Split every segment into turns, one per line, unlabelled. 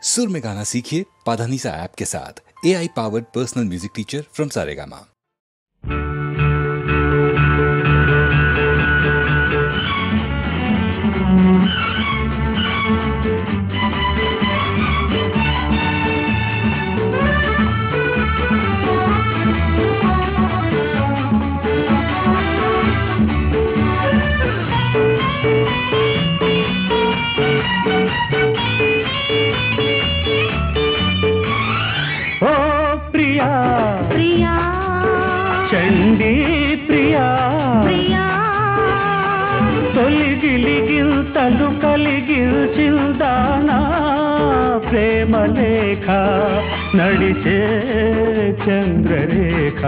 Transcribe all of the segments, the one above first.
सुर में गाना सीखिए पाधानीसा ऐप के साथ। AI powered personal music teacher from Saregama.
చండీ ప్రియా ప్రియా తొలిగిలిగిల్తలు కలిగిల్చిందానా ప్రేమ లేఖ నడిచే చంద్రరేఖ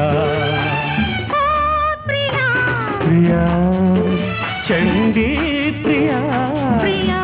ప్రియా చండీ ప్రియా ప్రియా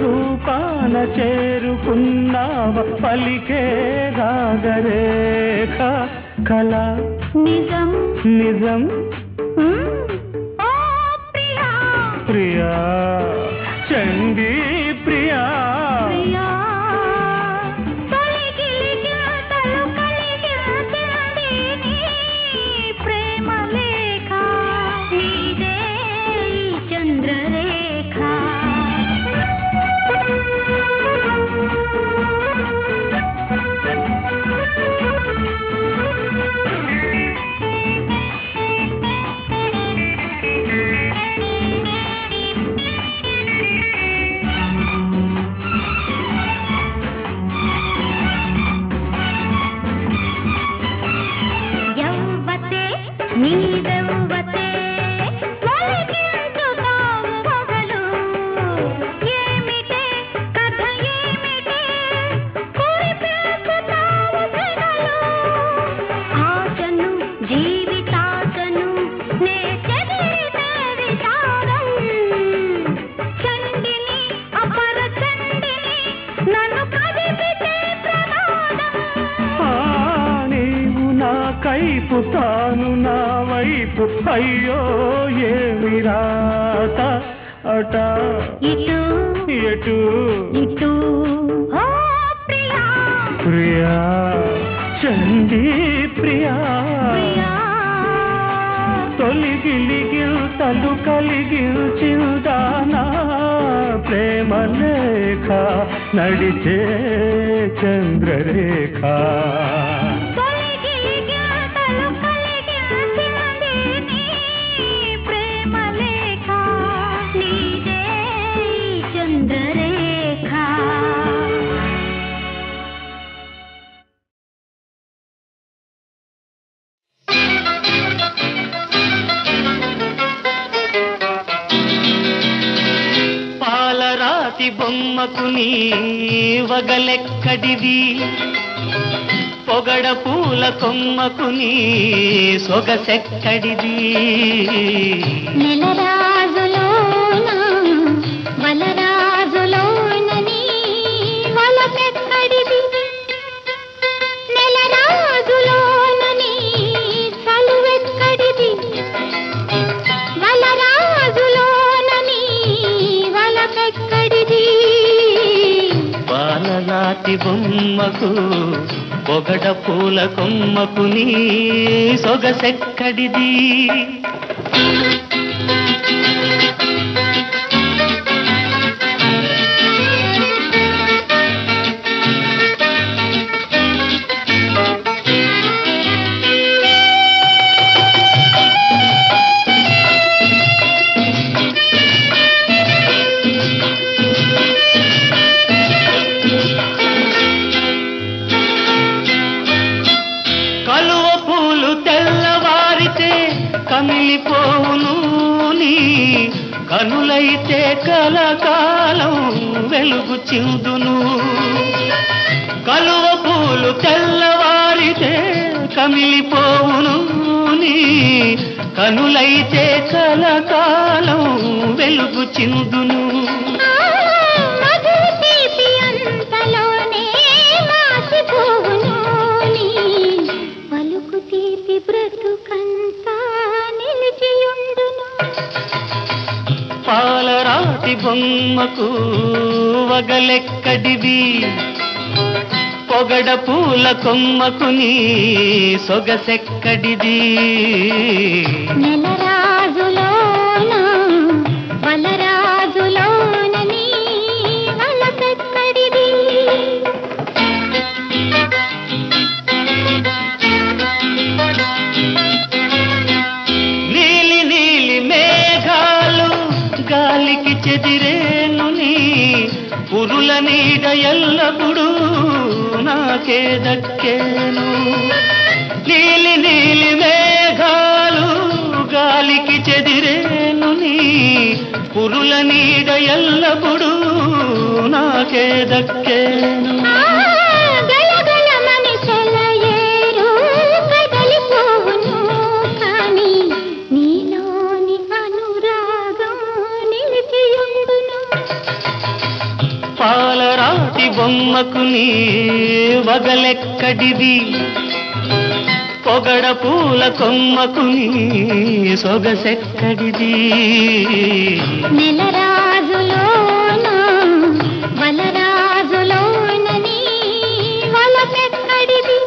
రూపాన చేరుకున్నావ పలికే రాగరేఖ కళ నిజం నిజం ప్రియా ప్రియా చండీ ప్రియా ప్రియా ప్రేమ లేఖ నీదే చంద్రరేఖ నీదెవ్వతే ఒలికించుతావు మొగలు ఏమిటే కథ ఏమిటే కురిపిల్చుతావు సెగలు ఆశను జీవితాశను నే చెదిరితే విచారం చండిని అపర చండిని నన్ను కదిపితే ప్రమాదం నీవు నా కైపు తాను నా వైపు అయ్యో ఏమి రాత అట ఇటు ఎటు ఇటు ప్రియా ప్రియా చండీ ప్రియా తొలిగిలిగిల్తలు కలిగిల్చిందానా ప్రేమ లేఖ నడిచే చంద్రరేఖ పాలరాతి బొమ్మకు నీ వగలెక్కడిది పొగడ పూల కొమ్మకు నీ సొగసెక్కడిది
నెలరాజులోన వలరాజులోన నీ వలపెక్కడిది నెలరాజులోన నీ చలువెక్కడిది వలరాజులోన నీ వలపెక్కడిది
పాలరాతి బొమ్మకు పొగడ పూల కొమ్మకు నీ సొగసెక్కడిది కమిలిపోవును నీ కనులైతే కలకాలం వెలుగు చిందును. కలువ పూలు తెల్లవారితే కమిలిపోవును నీ కనులైతే కలకాలం వెలుగు చిందును. పాలరాతి బొమ్మకు వగలెక్కడివి, పొగడ పూల కొమ్మకు నీ సొగసెక్కడిది.
నెలరాజులోన వలరాజులోన నీ వలపెక్కడిది.
నీలి నీలి మేఘాలు గాలికి చెదిరేను నీ పురుల నీడ ఎల్లప్పుడు నాకే దక్కేను. నీలి నీలి మేఘాలు గాలికి చెదిరేను నీ పురుల నీడ ఎల్లప్పుడు నాకే దక్కేను. పాలరాతి బొమ్మకు నీ వగలెక్కడివి, పొగడ పూల కొమ్మకు నీ సొగసెక్కడిది.
నెలరాజులోన వలరాజులోన నీ వలపెక్కడిది.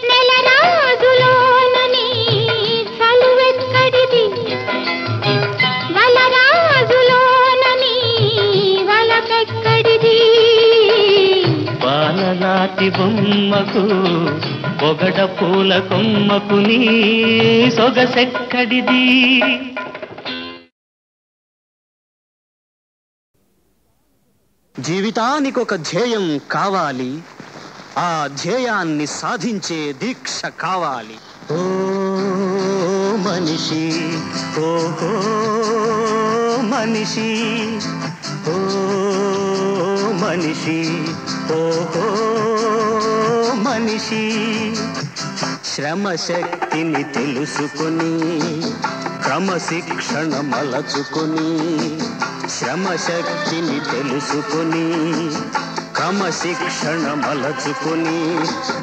నెలరాజులోన నీ చలువెక్కడిది. వలరాజులోన నీ వలపెక్కడిది.
పాలరాతి బొమ్మకు పొగడ పూల కొమ్మకు నీ సొగసెక్కడిది.
జీవితానికి ఒక ధ్యేయం కావాలి, ఆ ధ్యేయాన్ని సాధించే దీక్ష కావాలి. ఓ మనిషి, ఓహో మనిషి, ఓ మనిషి, ఓహో మనిషి. శ్రమ శక్తిని తెలుసుకొని క్రమశిక్షణ మలచుకొని, శ్రమ శక్తిని తెలుసుకొని క్రమశిక్షణ మలచుకొని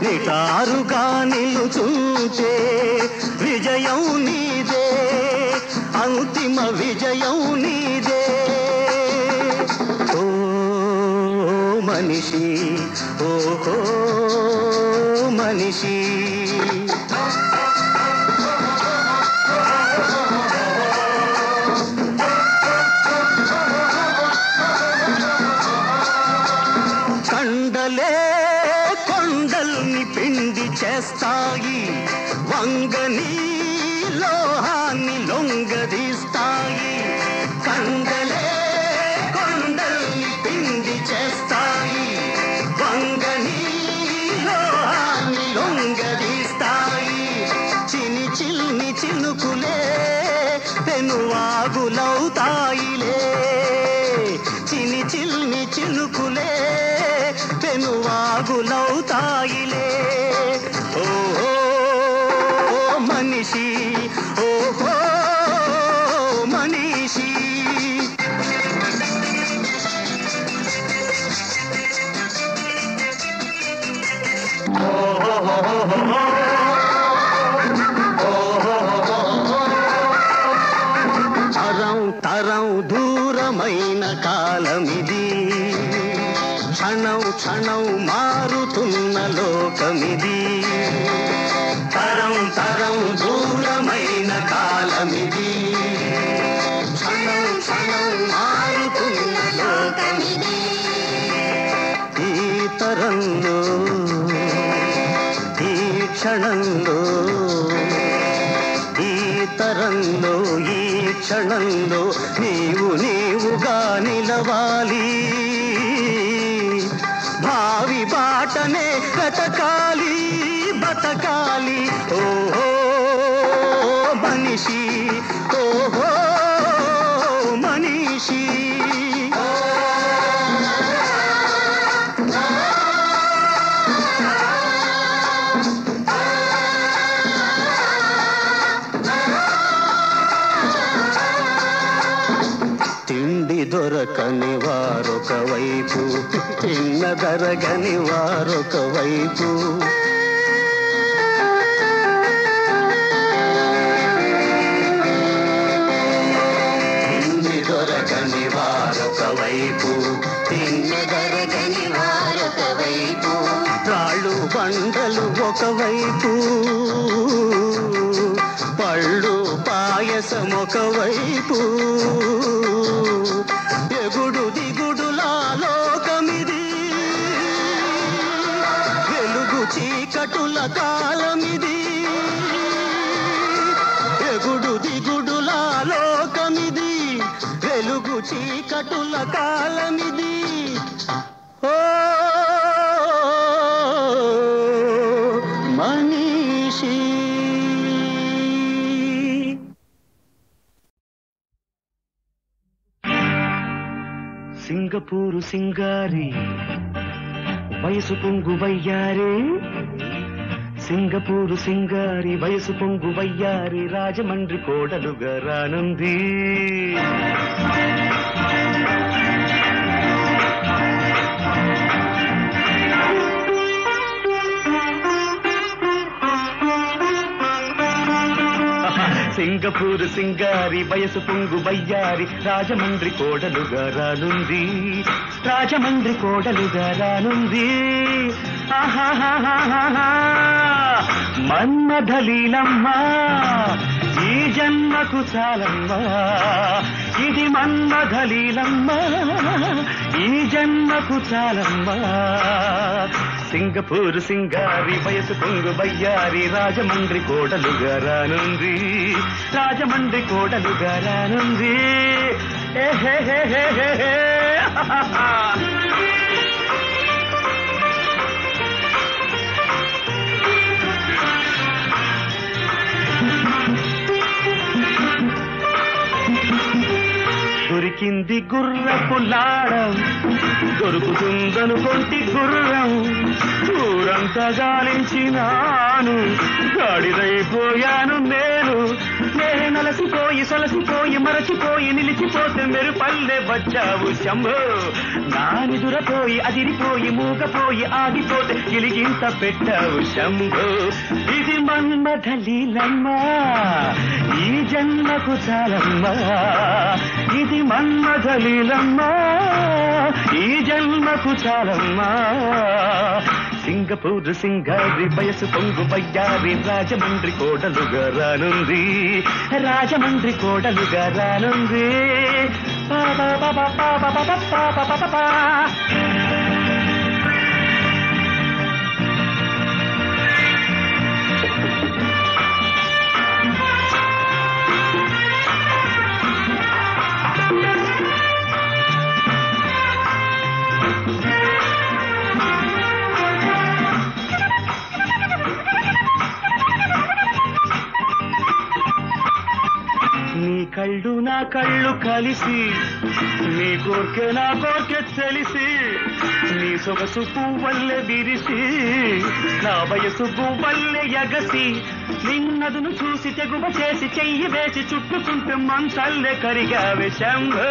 నిటారుగా నిలుచుంటే విజయం నీదే, అంతిమ విజయం నీదే. ఓ మనిషి, ఓహో మనిషి. కండలే కొండల్ని పిండి చేస్తాయి, వంగని లోహాన్ని లొంగదీస్తాయి. కండలే కొండల్ని పిండి చేస్తాయి, వంగని లోహాన్ని లొంగదీస్తాయి. చిని చిల్ని చినుకులే పెనువాగులవుతాయిలే, చిని చిల్ని చినుకులే పెనువాగులవుతాయిలే. ఓహో మనిషి, ఓహో మనిషి. తరం తరం దూరమైన కాలమిది, క్షణం క్షణం మారుతున్న లోకమిది. తరం తరం దూరమైన కాలమిది, క్షణం క్షణం మారుతున్న లోకమిది. ఈ తరంలో ఈ క్షణంలో, ఈ తరంలో ఈ క్షణంలో నీవు నీవుగా నిలవాలి. భావి బాటనే వెతకాలి, బతకాలి. ఓ మనిషి. మనీషి ఓహో మనీషి తిండి దొరకని వారొక వైపు తిన్న దరగని వారొక వైపు తిండి దొరకని వారొక వైపు తిన్న దరగని వారొక వైపు రాళ్ళు బండలు ఒకవైపు పళ్ళు పాయసం ఒకవైపు ఎగుడు దిగుడులా లోకమిది వెలుగు చీకటుల కాలమిది ఎగుడు దిగుడులా లోకమిది వెలుగు చీకటుల కాలమిది ఓ మనీషి
సింగపూరు సింగారి వయసు పొంగు వయ్యారే సింగపూరు సింగారి వయసు పొంగు వయ్యారి రాజమండ్రి కోడలుగా రానుంది సింగపూరు సింగారి వయసు పొంగు వయ్యారి రాజమండ్రి కోడలుగా రానుంది రాజమండ్రి కోడలుగా రానుంది మన్మథలీలమ్మా ఈ జన్మకు చాలమ్మా ఇది మన్మథలీలమ్మా ఈ జన్మకు చాలమ్మా సింగపూరు సింగారి వయసు పొంగు వయ్యారి రాజమండ్రి కోడలుగా రానుంది రాజమండ్రి కోడలుగా రానుంది దొరికింది గుర్రపు లాడం దొరుకుతుందను కొంటి గుర్రం ఊరంతా గాలించినాను గాడిదైపోయాను నేను నలసిపోయి సొలసిపోయి మరచిపోయి నిలిచిపోతే మెరు పల్లె వచ్చావు శంభో నాని దురపోయి అదిరిపోయి మూగపోయి ఆగిపోతే గిలిగింత పెట్టావు శంభో ఇది మన్మథలీలమ్మా ఈ జన్మకు చాలమ్మా ఇది మన్మథలీలమ్మా ఈ జన్మకు చాలమ్మా సింగపూరు సింగారి వయసు పొంగు వయ్యారి రాజమండ్రి కోడలుగా రానుంది రాజమండ్రి కోడలుగా రానుంది నీ కళ్ళు నా కళ్ళు కలిసి నీ కోర్కె నా కోర్కె తెలిసి నీ సొగసు పువ్వల్లె విరిసి నా వయసు పువ్వల్లె ఎగసి నిన్నదును చూసి తెగువ చేసి చెయ్యి వేసి చుట్టుకుంటూ మంచల్లె కరిగావే శంభో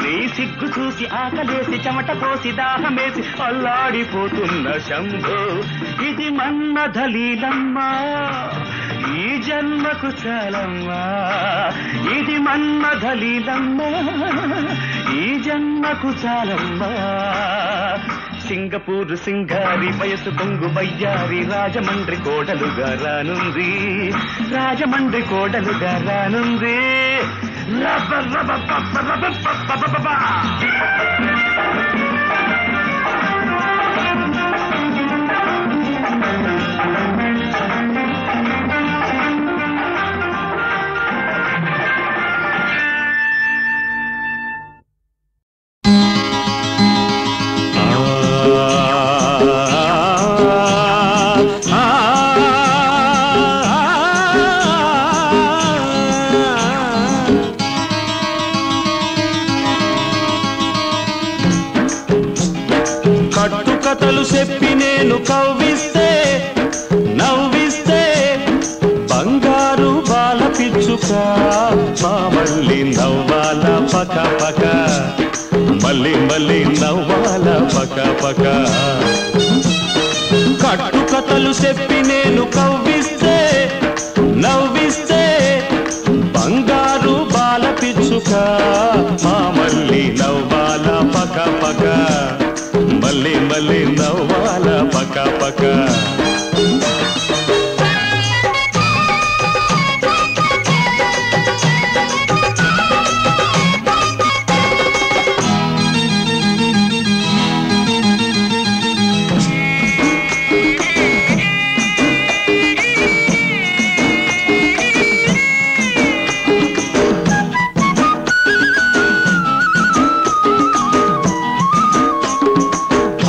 నీ సిగ్గు చూసి ఆకలేసి చెమట పోసి దాహమేసి అల్లాడిపోతున్న శంభో ఇది మన్మథలీలమ్మా ఈ జన్మకు చాలమ్మా ఇది మన్మథలీలమ్మా ఈ జన్మకు చాలమ్మా సింగపూరు సింగారి వయసు పొంగు వయ్యారి రాజమండ్రి కోడలుగా రానుంది రాజమండ్రి కోడలుగా రానుంది రబ రబ పప్ప రబ పప్ప పప్ప కథలు చెప్పి నేను కవ్విస్తే నవ్విస్తే బంగారు బాల పిచ్చుక మా మళ్ళీ నవ్వాల పక పక మళ్ళీ మళ్ళీ నవ్వాల పక పక కట్టు కథలు చెప్పి నేను కవ్విస్తే నవ్విస్తే బంగారు బాల పిచ్చుక మా మళ్ళీ నవ్వాల పక పక మళ్ళీ మళ్ళీ నవ్వాల పక పక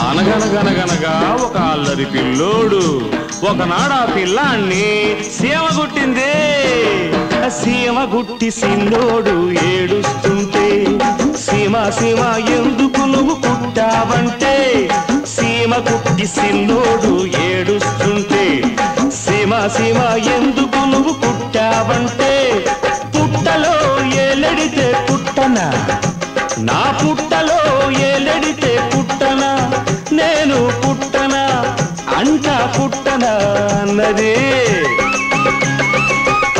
అనగనగనగనగా ఒక అల్లరి పిల్లోడు ఒకనాడు ఆ పిల్లాన్ని సీమ గుట్టింది. సీమ గుట్టి సిన్నోడు ఏడుస్తుంటే సీమ సీమ ఎందుకు నువ్వు కుట్టావంటే సీమ గుట్టి సిన్నోడు ఏడుస్తుంటే సీమ సీమ ఎందుకు నువ్వు కుట్టావంటే పుట్టలో ఏలెడితే పుట్టనా నా పుట్టలో ఏలెడితే పుట్టనా నేను పుట్టనా అంట పుట్టనా అన్నది.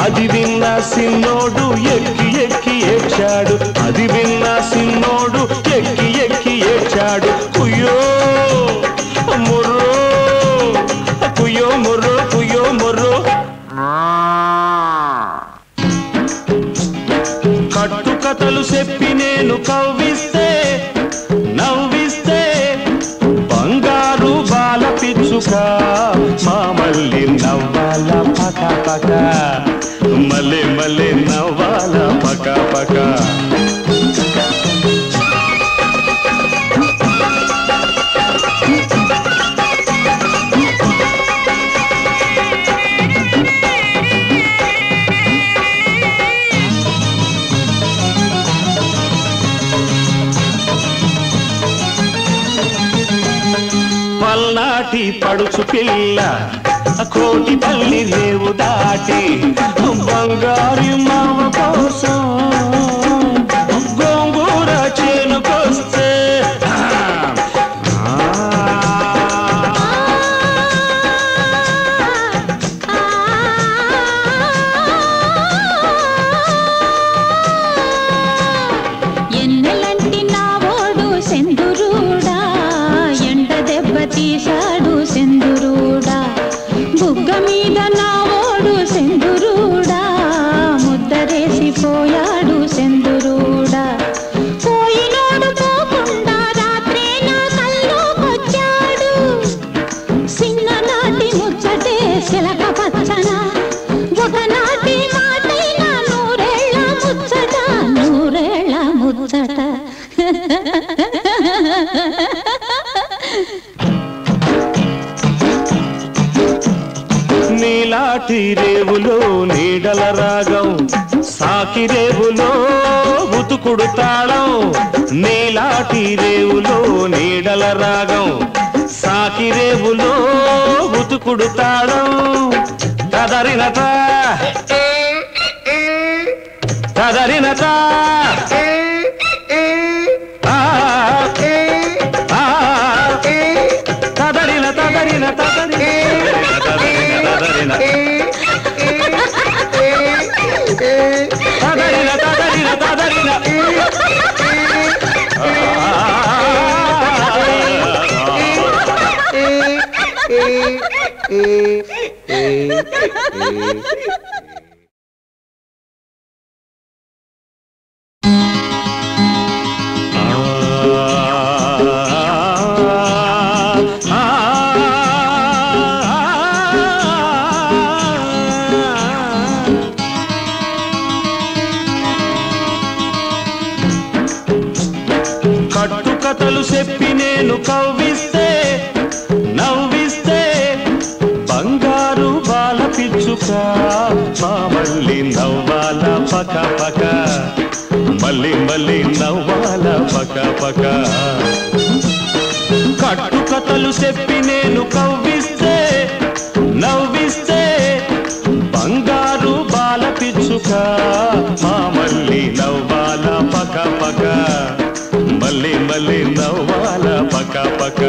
అది విన్న సిన్నోడు ఎక్కి ఎక్కి ఏడ్చాడు. అది విన్న సిన్నోడు ఎక్కి ఎక్కి ఏడ్చాడు. కుయ్యో ముర్రో కుయ్యో ముర్రో కుయ్యో ముర్రో. కట్టు కథలు చెప్పి నేను కవ్విస్తే నవ్విస్తే బంగారు బాల పిచ్చుక మా మళ్ళీ నవ్వాల పక పక మళ్ళీ మళ్ళీ నవ్వాల పక పక. పల్నాటి పడుచు పిల్ల కోటి పల్లి రేవు దాటి బంగారు మామ కోసం గోంగూర చేనుకొస్తే
ఎన్నెలంటి నా ఓడు సెందురుడా ఎండ దెబ్బ తీశాడు సెందురుడా బుగ్గ మీద నా ఓడు సెందురుడా ముద్దరేసిపోయాడు సెందురుడా పోయినోడు పోకుండా రాత్రే నా కల్లోకొచ్చాడు చిన్ననాటి ముచ్చటే సిలక పచ్చన ఒకనాటి మాటైనా నూరేళ్ళ ముచ్చట నూరేళ్ళ ముచ్చట.
నీలాటి రేవులో నీడల రాగం సాకి రేవులో ఉతుకుడు తాళం. నీలాటి రేవులో నీడల రాగం సాకి రేవులో ఉతుకుడు తాళం. తదరినత తదరినత తదరిన తదరిన తదరిన తదరిన తదరిన తదరిన కట్టు కథలు చెప్పి నేను కవ్విస్తే నవ్విస్తే బంగారు బాల పిచ్చుక మా మళ్ళీ నవ్వాల పక పక మళ్ళీ మళ్ళీ నవ్వాల పక పక. కట్టు కథలు చెప్పి నేను కవ్విస్తే నవ్విస్తే బంగారు బాల పిచ్చుక మా మళ్ళీ నవ్వాల పక పక మళ్ళీ మళ్ళీ నవ్వాల పక పక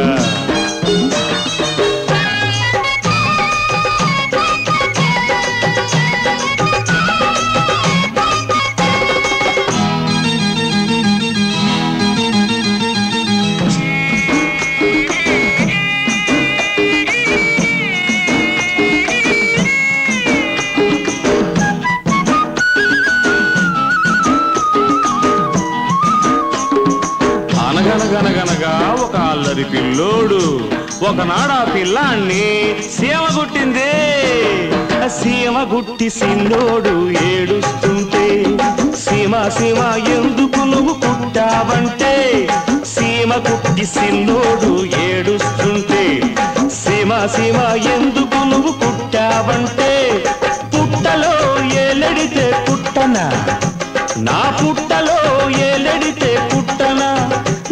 అనగనగనగనగా ఒక అల్లరి పిల్లోడు ఒకనాడా పిల్లాన్ని సీమ గుట్టింది. సీమ గుట్టి సిన్నోడు ఏడుస్తుంటే సీమ సీమ ఎందుకు నువ్వు పుట్టావంటే సీమ గుట్టి సిన్నోడు ఏడుస్తుంటే సీమ సీమ ఎందుకు నువ్వు పుట్టావంటే పుట్టలో ఏలడితే పుట్టనా నా పుట్టలో ఏలడితే పుట్టనా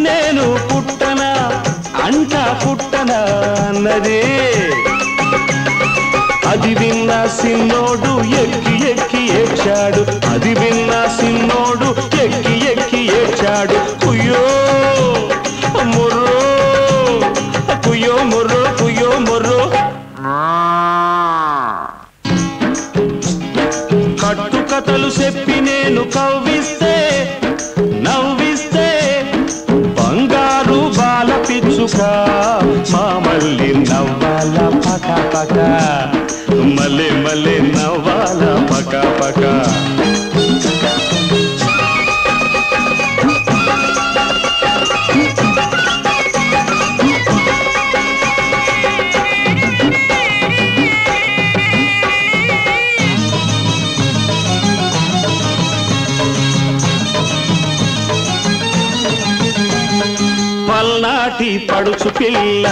నేను పుట్టనా అంట పుట్టనా అన్నదే. అది విన్న సిన్నోడు ఎక్కి ఎక్కి ఏడ్చాడు. అది విన్న సిన్నోడు ఎక్కి ఎక్కి ఏడ్చాడు. కుయ్యో ముర్రో కుయ్యో ముర్రో కుయ్యో ముర్రో. కట్టు కథలు చెప్పి నేను కవ్విస్తే నవ్విస్తే బంగారు బాల పిచ్చుక మా మళ్ళీ నవ్వాల పక పక మళ్ళీ మళ్ళీ నవ్వాల పక పక. పల్నాటి పడుచు పిల్ల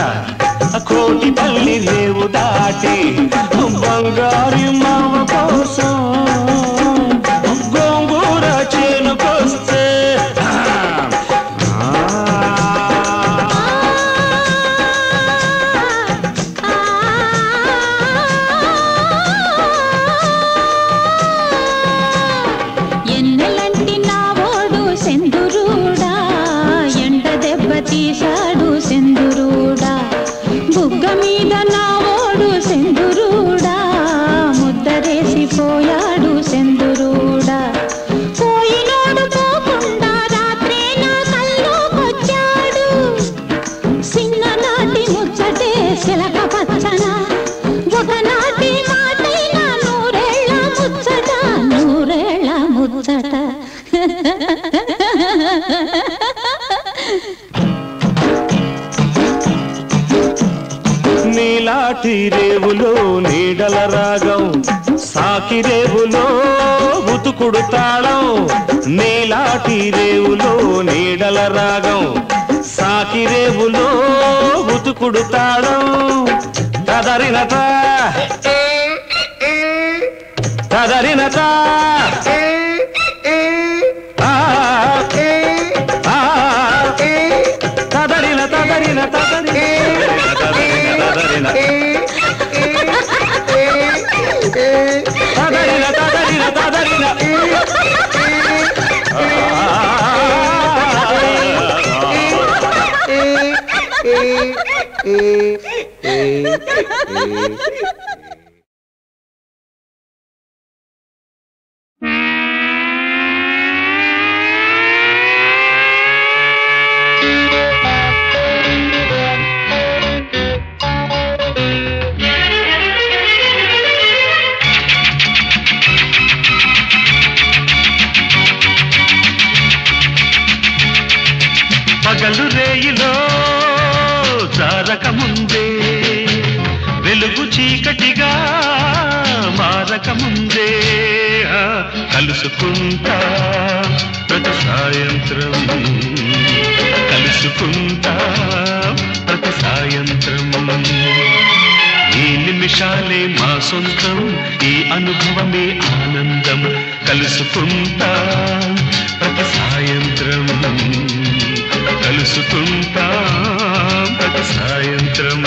కోటి పల్లి రేవు దాటి బంగారు మావ కోసం గోంగూర చేనుకొస్తే
ఎన్నెలంటి నా ఓడు సెందురుడా ఎండ దెబ్బ తీశాడు సెందురుడా బుగ్గ మీద నా ఓడు సెందురుడా ముద్దరేసిపోయాడు సెందురుడా పోయినోడు పోకుండా రాత్రే నా కల్లోకొచ్చాడు చిన్ననాటి ముచ్చటే చిలక పచ్చన ఒకనాటి మాటైనా నూరేళ్ళ ముచ్చట నూరేళ్ళ ముచ్చట.
నీలాటి రేవులో నీడల రాగం సాకి రేవులో ఉతుకుడు తాళం. నీలాటి రేవులో నీడల రాగం సాకి రేవులో ఉతుకుడు తాళం. తదరినత తదరినత తదరిన తదరిన తదరిన తదరిన తదరిన తదరిన పగలు రేయిలో జారక ముందే వెలుగు చీకటిగా మారక ముందే కలుసుకుంటా ప్రతి సాయంత్రం కలుసుకుంటా ప్రతి సాయంత్రం. ఈ నిమిషాలే మా సొంతం ఈ అనుభవమే ఆనందం కలుసుకుంటా ప్రతి సాయంత్రం కలుసుకుంటాం ప్రతి సాయంత్రం.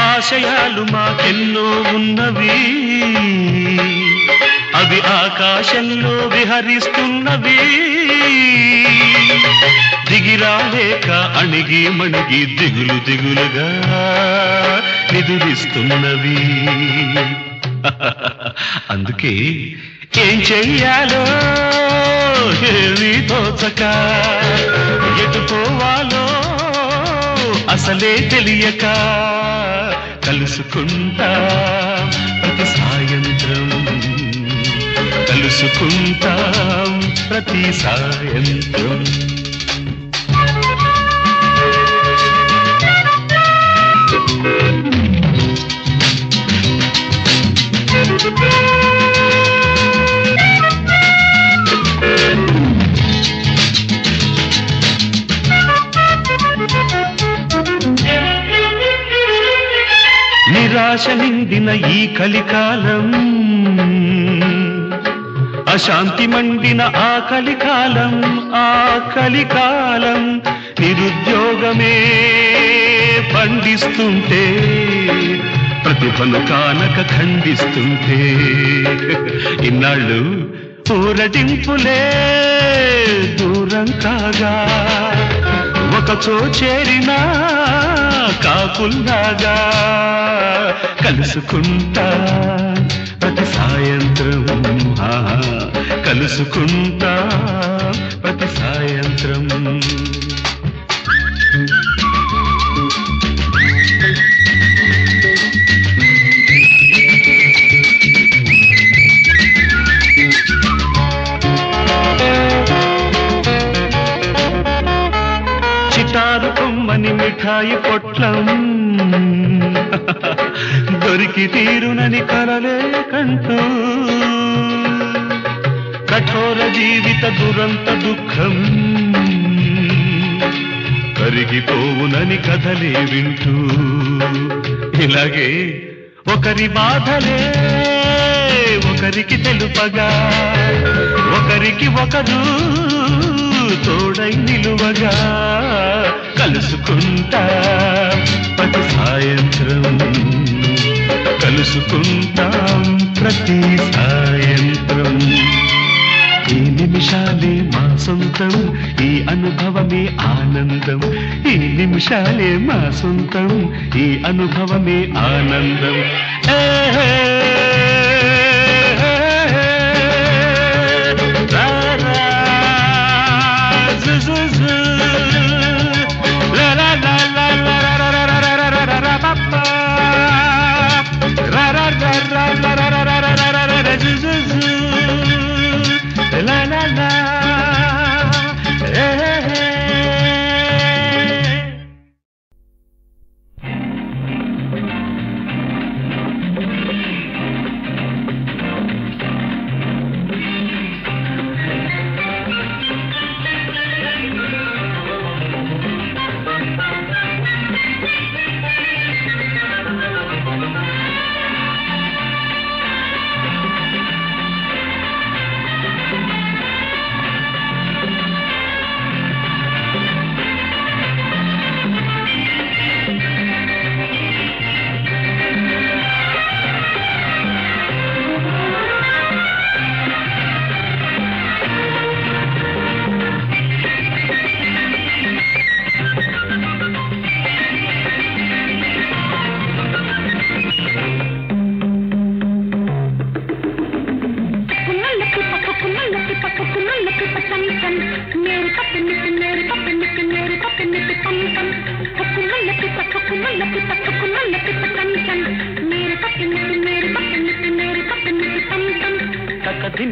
ఆశయాలు మాకెన్నో ఉన్నవి, అవి ఆకాశంలో విహరిస్తున్నవి. దిగిరాలేక అణిగి మణిగి దిగులు దిగులుగా నిదురిస్తున్నవి. అందుకే ఏం చెయ్యాలో ఏమీ తోచక, ఎటు పోవాలో అసలే తెలియక కలుసుకుంటాం ప్రతి సాయంత్రం, కలుసుకుంటాం ప్రతి సాయంత్రం. నిరాశ నిండిన ఈ కలికాలం, అశాంతి మండిన ఆ కలికాలం, ఆ కలికాలం నిరుద్యోగమే పండిస్తుంటే, ప్రతిభను కానక ఖండిస్తుంటే, ఇన్నాళ్ళు ఊరటింపులే దూరం కాగా, ఒకచో చేరినా కాకుల్లాగా కలుసుకుంటా ప్రతి సాయంత్రం, కలుసుకుంటా ప్రతి సాయంత్రం. చిటారు కొమ్మని మిఠాయి పొట్లం దొరికి తీరునని కలలే కంటూ, కఠోర జీవిత దురంత దుఃఖం కరిగిపోవునని కథలే వింటూ, ఇలాగే ఒకరి బాధలే ఒకరికి తెలుపగా, ఒకరికి ఒకరు తోడై నిలువగా కలుసుకుంటా ప్రతి సాయంత్రం, కలుసుకుంటాం ప్రతి సాయంత్రం. ఈ నిమిషాలే మా సొంతం, ఈ అనుభవమే ఆనందం. ఈ నిమిషాలే మా సొంతం, ఈ అనుభవమే ఆనందం.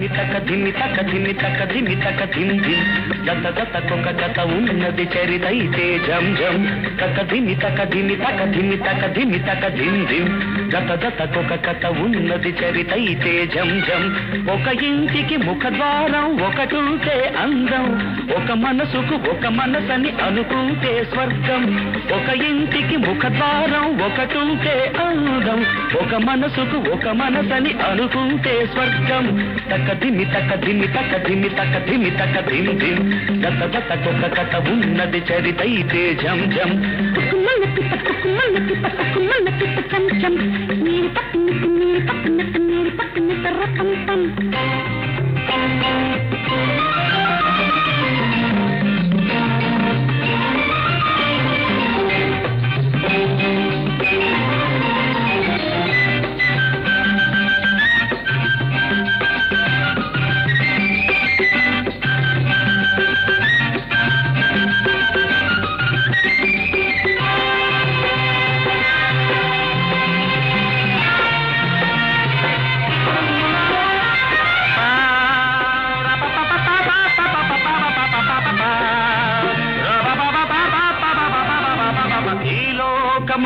ధిమి తక ధిమి తక ధిమి తక ధిమి తక ధిమ్ ధిమ్ గత గత కొక గత ఉన్నది చరితైతే జం జం తక ధిమి తక ధిమి తక ధిమి తక ధిమి తక ధిమ్ ధిమ్ గత గత కొక గత ఉన్నది చరితైతే జం జం ఒక ఇంటికి ముఖద్వారం ఒకటుంటే అందం ఒక మనసుకు ఒక మనసని అనుకుంటే స్వర్గం ఒక ఇంటికి ముఖద్వారం ఒకటుంటే అందం ఒక మనసుకు ఒక మనసని అనుకుంటే స్వర్గం తక ధిమి తక ధిమి తక ధిమి తక ధిమి తక ధిమ్ ధిమ్ గత గత కొక గత ఉన్నది చరితైతే జం జం
కుకుమన్న పిట్ట చం చం నీరు పక్కన రపం పం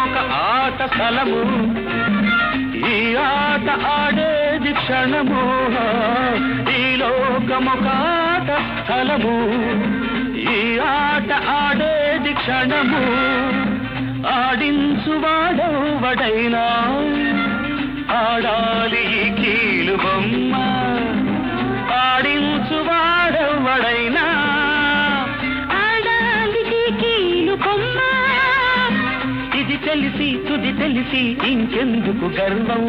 ఒక ఆట స్థలము ఈ ఆట ఆడేది క్షణము ఈ లోకమొక ఆట స్థలము ఈ ఆట ఆడేది క్షణము ఆడించువాడెవడైనా ఆడాలి ఈ కీలు బొమ్మ ఆడించువాడెవడైనా
ఆడాలి ఈ కీలు బొమ్మ
ఇది తెలిసి తుది తెలిసి ఇంకెందుకు గర్వం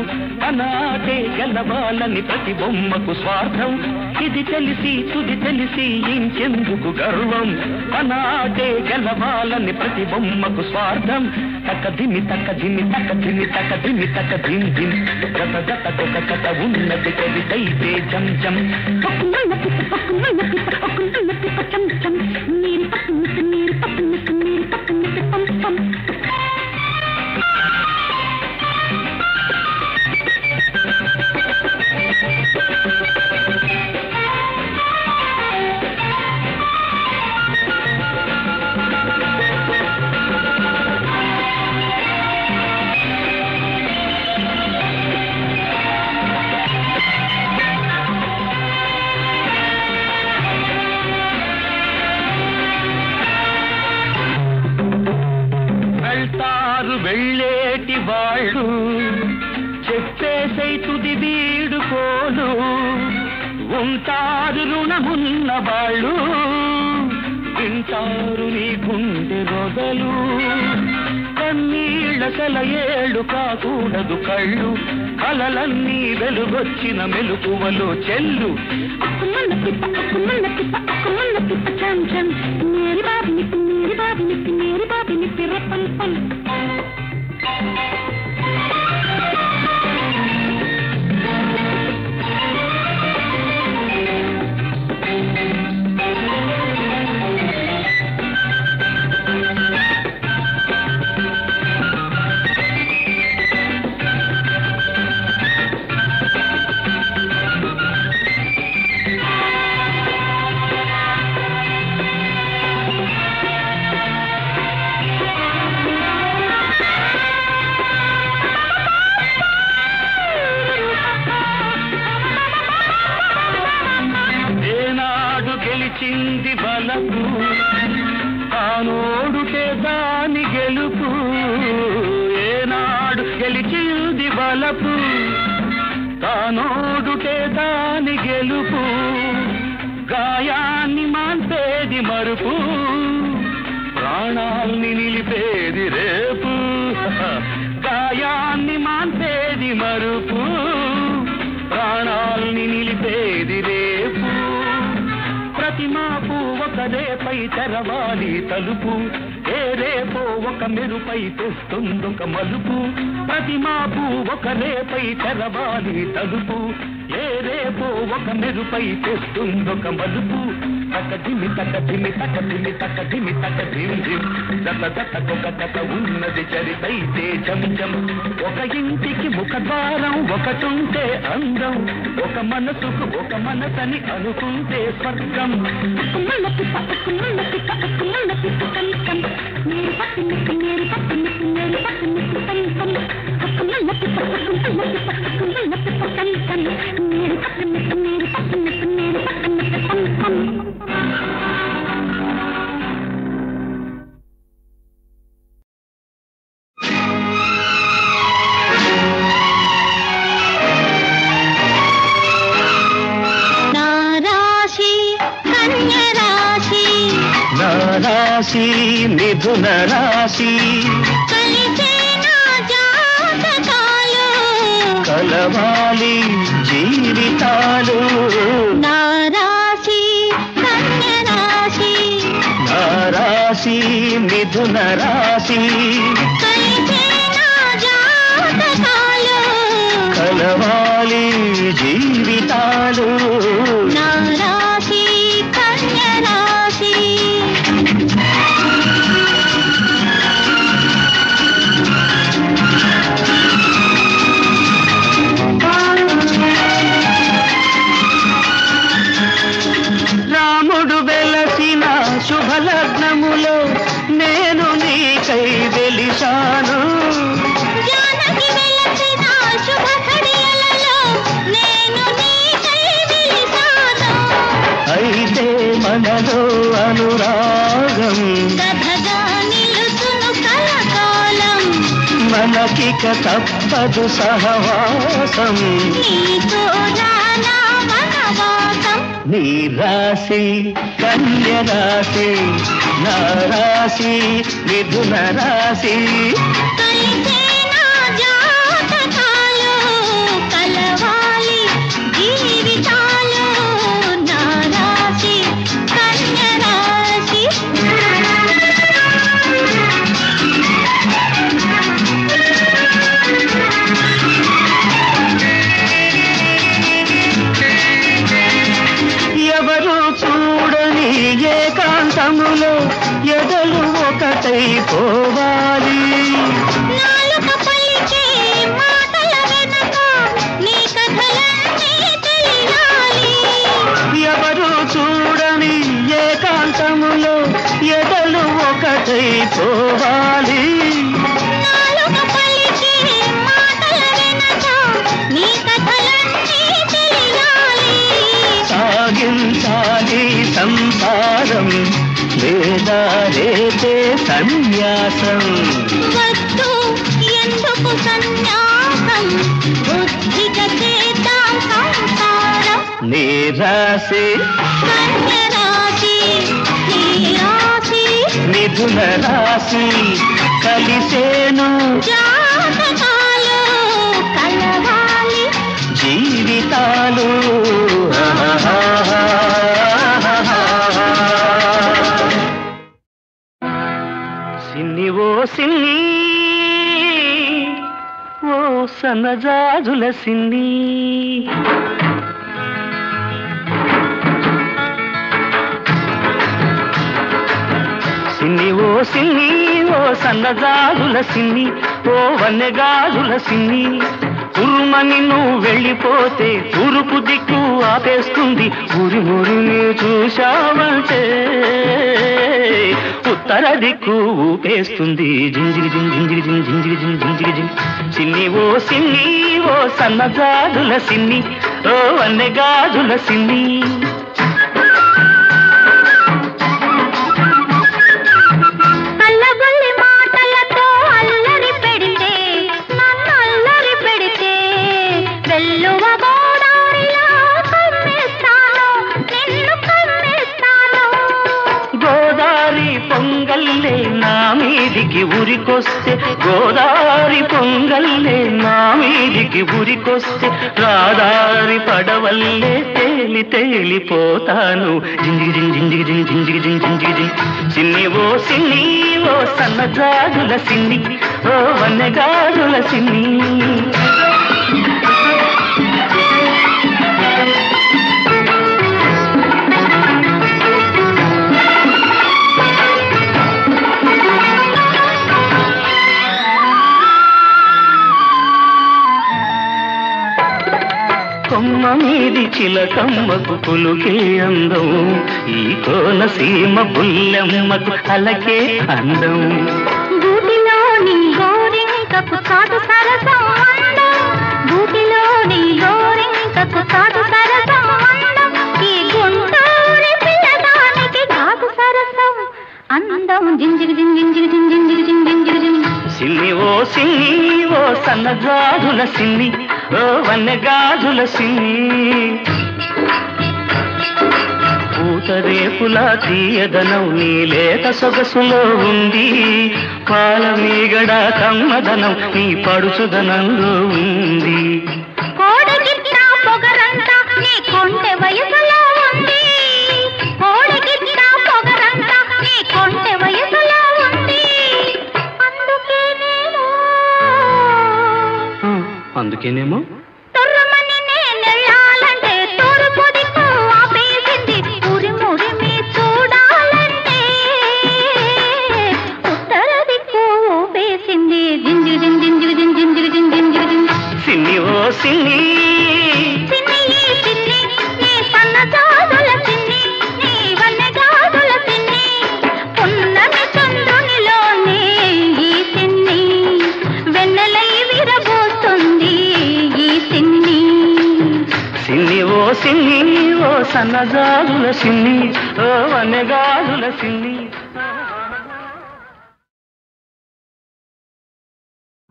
అనాటే గెలవాలని ప్రతి బొమ్మకు స్వార్థం ఇది తెలిసి తుది తెలిసి ఇంకెందుకు గర్వం అనాటే గెలవాలని ప్రతి బొమ్మకు స్వార్థం తక ధిమి తక ధిమి తక ధిమి తక ధిమి తక ధిమ్ ధిమ్ గత గత కొక కథ ఉన్నది కవితైతే జం జం
పక్కుమన్న పిట్ట చం చం నీరు పక్కన పం పం
వెళ్ళేటి వాళ్ళు చెప్పేసై తుది వీడుకోలు ఉంటారు రుణమున్న వాళ్ళు వింటారు నీ గుండె రొదలు కన్నీళ్ల సెలయేళ్ళు కాకూడదు కళ్ళు కలలన్నీ వెలుగొచ్చిన మెలుకువలో చెల్లు
కుకుమన్న పిట్ట చం చం మేరీ బాబిని రపం పం
గెలిచింది బలపు తానోడుటే దాని గెలుపు ఏనాడు గెలిచింది బలపు తానోడుటే దాని గెలుపు గాయాన్ని మాన్పేది మరుపు ప్రాణాల్ని నిలిపేది రేపు గాయాన్ని మాన్పేది మరుపు ప్రాణాల్ని నిలిపేది రేపు ప్రతి మాపు ఒక రేపై తెరవాలి తలుపు ఏ రేపో ఒక మెరుపై తెస్తుందొక మలుపు ప్రతి మాపు ఒక రేపై తెరవాలి తలుపు ఏ రేపో ఒక మెరుపై తెస్తుందొక మలుపు తక ధిమి తక ధిమి తక ధిమి తక ధిమి తక ధిమ్ ధిమ్ జత జతకొక కథ ఉన్నది చరితైతే జం జం ఒక ఇంటికి ముఖద్వారం ఒకటుంటే అందం ఒక మనసుకు ఒక మనసని అనుకుంటే స్వర్గం రాశి మిథున రాశి కలవాలి జీవితాలు నా రాశి కన్య రాశి నా రాశి మిథున రాశి కలవాలి జీవితాలు నా రాశి కన్య రాశి రాముడు వెలసిన శుభలగ్నములో నేను నీకై వెలిశాను అయితే మనలో అనురాగం మనకిక తప్పదు సహవాసం నీ రాశి కన్య రాశి నా రాశి మిథున రాశి ఏకాంతములో ఎదలు ఒకటై పోవాలి ఎవరు చూడని ఏకాంతములో ఎదలు ఒకటై పోవాలి సాగించాలి సంసారం లేదా రేతే సన్యాసం
వద్దు ఎందుకు సన్యాసం బుద్ధిగా చేద్దాం సంసారం
నీ రాశి
కన్య రాశి నీ రాశి
మిథున రాశి కలిసేను
జాతకాలు కలవాలి
జీవితాలు సిన్ని ఓ సిన్ని ఓ సన్నజాజుల సిన్ని సిన్ని ఓ సిన్ని ఓ సన్నజాజుల సిన్ని ఓ వన్నెగాజుల సిన్ని ఉరుమని నువ్వు వెళ్ళిపోతే తూర్పు దిక్కు ఆపేస్తుంది ఊరి ఊరిని చూశావంటే ఉత్తర దిక్కు ఊపేస్తుంది జింజిరి జిం జింజిరి జిం జింజిరి జిం జింజిరి జిం సిన్ని ఓ సిన్ని ఓ సన్నజాజుల సిన్ని ఓ వన్నెగాజుల సిన్ని పొంగల్లే నా మీదికి ఉరికొస్తే గోదారి పొంగల్లే నా మీదికి ఉరికొస్తే రాదారి పడవల్లే తేలి తేలిపోతాను జింజిగి జింజిగి జింజిగి జింజిగి సిన్ని ఓ సిన్ని ఓ సన్నజాజుల సిన్ని ఓ వన్నెగాజుల సిన్ని కొమ్మ మీది చిలకమ్మకు పులుకే అందం, ఈ కోనసీమ బుల్లెమ్మకు అలకే అందం.
గూటిలోని గోరింకకు చాటు సరసం అందం, గూటిలోని గోరింకకు చాటు సరసం అందం, ఈ గుంటూరి పిల్లదానికి ఘాటు సరసం అందం. జింజిగి జింజిగి జింజిగి జింజిగి జింజిగి
సిన్ని ఓ సిన్ని ఓ సన్నజాజుల సిన్ని, ఓ వన్నెగాజుల సిన్ని, పూతరేపులా తీయదనం నీ లేత సొగసులో ఉంది, పాల మీగడ కమ్మదనం నీ పడుచుదనంలో ఉంది.
కోడగిట్ట పొగరంతా నీ కొంటె వయసులో ఉంది, కోడగిట్ట పొగరంతా నీ కొంటె వయసులో ఉంది.
అందుకేనేమో
తొర్రమని నేనెళ్ళాలంటే తూర్పు దిక్కు ఆపేసింది, ఉరిమురిమి చూడాలంటే ఉత్తర దిక్కు ఊపేసింది. జింజిగి జింజిగి జింజిగి జింజిగి
సిన్ని ఓ సిన్ని,
సిన్ని సిన్ని నీ సన్నజాజుల సిన్ని, నీ వన్నెగాజుల సిన్ని, పున్నమి చంద్రునిలోనే ఈ సిన్ని వెన్నెలై విరబోస్తుంది ఈ సిన్ని.
సిన్ని ఓ సిన్ని ఓ సన్నజాజుల సిన్ని, ఓ వన్నెగాజుల సిన్ని.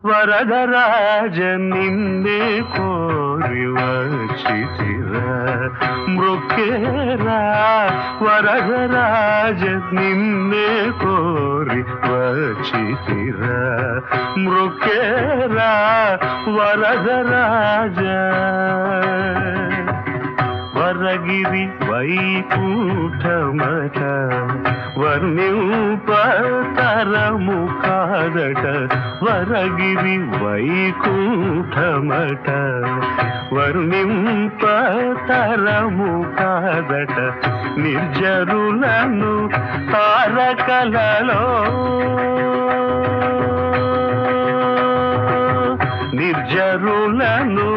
వరదరాజ నిన్నే కోరి వచ్చితిరా మృక్కేరా, వరదరాజ నిన్నే కోరి వచ్చితిరా మృక్కేరా వరదరాజ. వరగిరి వైకుంఠమట వర్ణింపతరము కాదట, వరగిరి వైకుంఠమట వర్ణింపతరము కాదట, నిర్జరులను తారకలలో నిర్జరులను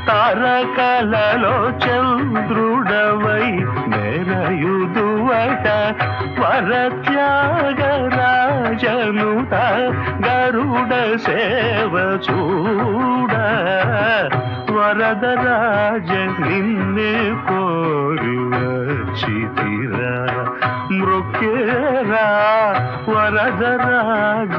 తారకలలో చంద్రుడవై మెరయుదువట, వరత్యాగరాజనుత గరుడ సేవ చూడ, వరదరాజ నిన్నే కోరి వచ్చితిరా మృక్కేరా వరదరాజ.